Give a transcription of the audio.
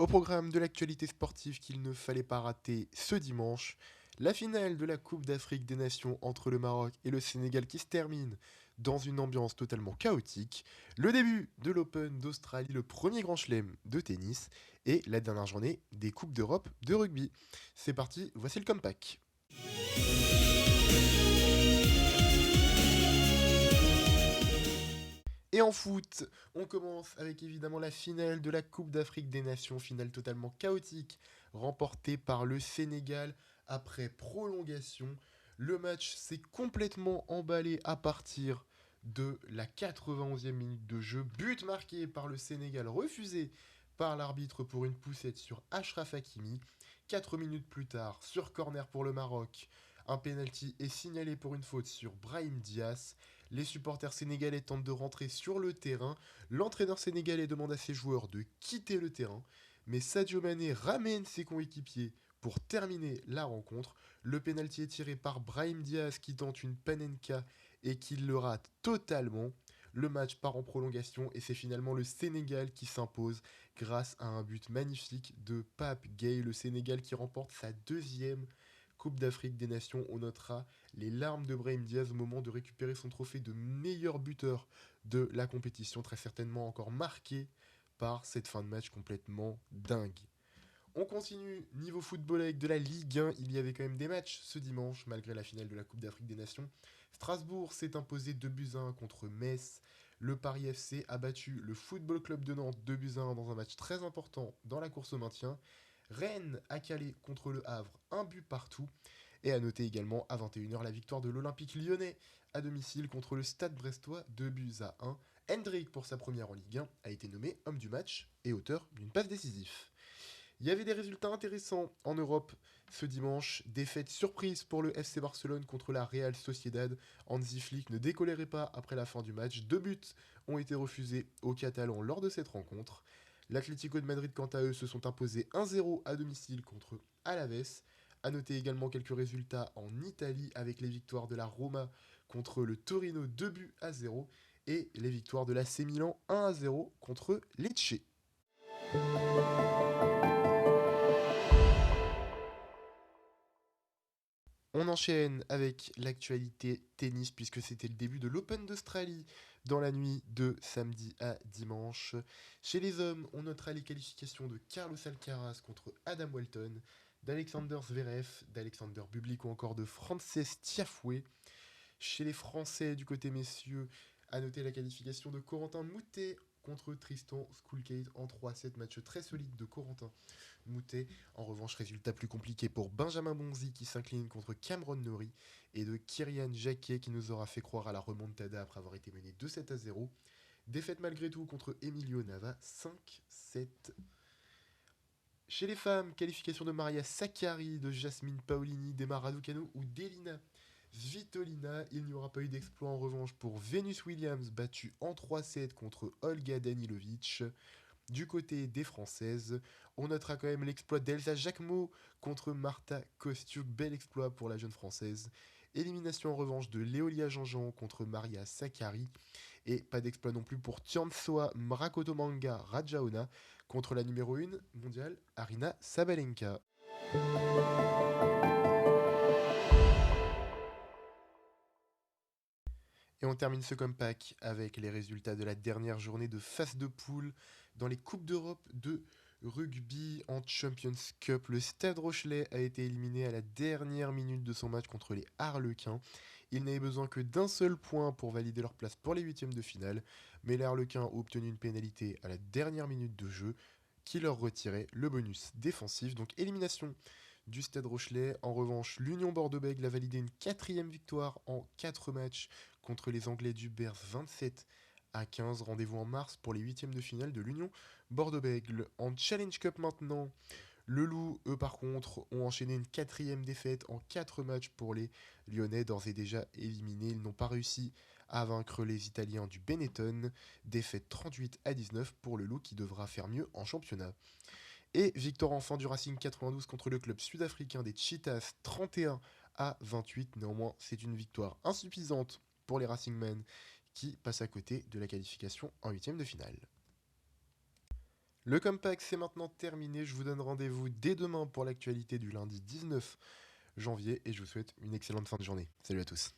Au programme de l'actualité sportive qu'il ne fallait pas rater ce dimanche, la finale de la Coupe d'Afrique des Nations entre le Maroc et le Sénégal qui se termine dans une ambiance totalement chaotique, le début de l'Open d'Australie, le premier grand chelem de tennis, et la dernière journée des Coupes d'Europe de rugby. C'est parti, voici le comeback. Et en foot, on commence avec évidemment la finale de la Coupe d'Afrique des Nations, finale totalement chaotique, remportée par le Sénégal après prolongation. Le match s'est complètement emballé à partir de la 91e minute de jeu. But marqué par le Sénégal, refusé par l'arbitre pour une poussette sur Achraf Hakimi. 4 minutes plus tard, sur corner pour le Maroc, un penalty est signalé pour une faute sur Brahim Diaz. Les supporters sénégalais tentent de rentrer sur le terrain. L'entraîneur sénégalais demande à ses joueurs de quitter le terrain. Mais Sadio Mané ramène ses coéquipiers pour terminer la rencontre. Le pénalty est tiré par Brahim Diaz qui tente une panenka et qui le rate totalement. Le match part en prolongation et c'est finalement le Sénégal qui s'impose grâce à un but magnifique de Pape Gueye. Le Sénégal qui remporte sa deuxième Coupe d'Afrique des Nations. On notera les larmes de Brahim Diaz au moment de récupérer son trophée de meilleur buteur de la compétition, très certainement encore marqué par cette fin de match complètement dingue. On continue niveau football avec de la Ligue 1. Il y avait quand même des matchs ce dimanche, malgré la finale de la Coupe d'Afrique des Nations. Strasbourg s'est imposé 2-1 contre Metz. Le Paris FC a battu le Football Club de Nantes 2-1 dans un match très important dans la course au maintien. Rennes a calé contre le Havre un but partout. Et à noter également à 21h la victoire de l'Olympique lyonnais à domicile contre le Stade brestois 2-1. Hendrik, pour sa première en Ligue 1, a été nommé homme du match et auteur d'une passe décisive. Il y avait des résultats intéressants en Europe ce dimanche. Défaite surprise pour le FC Barcelone contre la Real Sociedad. Hansi Flick ne décolérait pas après la fin du match. 2 buts ont été refusés aux Catalans lors de cette rencontre. L'Atlético de Madrid, quant à eux, se sont imposés 1-0 à domicile contre Alaves. A noter également quelques résultats en Italie avec les victoires de la Roma contre le Torino 2-0 et les victoires de l'AC Milan 1-0 contre Lecce. On enchaîne avec l'actualité tennis puisque c'était le début de l'Open d'Australie dans la nuit de samedi à dimanche. Chez les hommes, on notera les qualifications de Carlos Alcaraz contre Adam Walton, d'Alexander Zverev, d'Alexander Bublik ou encore de Frances Tiafoe. Chez les Français du côté messieurs, à noter la qualification de Corentin Moutet contre Tristan Schoolkate en 3-7, match très solide de Corentin Moutet. En revanche, résultat plus compliqué pour Benjamin Bonzi qui s'incline contre Cameron Norrie et de Kyrian Jacquet qui nous aura fait croire à la remontada après avoir été mené 2-7-0. Défaite malgré tout contre Emilio Nava 5-7. Chez les femmes, qualification de Maria Sakkari, de Jasmine Paolini, d'Emma Raducanu ou d'Elina Svitolina. Il n'y aura pas eu d'exploit en revanche pour Venus Williams, battue en 3-7 contre Olga Danilovic. Du côté des Françaises, on notera quand même l'exploit d'Elsa Jacquemot contre Marta Kostiuk. Bel exploit pour la jeune Française. Élimination en revanche de Léolia Jean-Jean contre Maria Sakkari. Et pas d'exploit non plus pour Tiansoa Mrakotomanga Rajaona contre la numéro 1 mondiale Arina Sabalenka. Et on termine ce comeback avec les résultats de la dernière journée de phase de poule dans les Coupes d'Europe de rugby en Champions Cup. Le Stade Rochelais a été éliminé à la dernière minute de son match contre les Harlequins. Ils n'avaient besoin que d'un seul point pour valider leur place pour les huitièmes de finale, mais les Harlequins ont obtenu une pénalité à la dernière minute de jeu qui leur retirait le bonus défensif. Donc élimination du Stade Rochelais. En revanche, l'Union Bordeaux-Bègles a validé une quatrième victoire en 4 matchs contre les Anglais du Bears 27-15. Rendez-vous en mars pour les huitièmes de finale de l'Union Bordeaux-Bègles. En Challenge Cup maintenant, le Loup, eux par contre, ont enchaîné une quatrième défaite en 4 matchs pour les Lyonnais, d'ores et déjà éliminés. Ils n'ont pas réussi à vaincre les Italiens du Benetton. Défaite 38-19 pour le Loup qui devra faire mieux en championnat. Et victoire enfin du Racing 92 contre le club sud-africain des Cheetahs 31-28. Néanmoins, c'est une victoire insuffisante pour les Racingmen qui passent à côté de la qualification en huitième de finale. Le Compact, c'est maintenant terminé. Je vous donne rendez-vous dès demain pour l'actualité du lundi 19 janvier et je vous souhaite une excellente fin de journée. Salut à tous.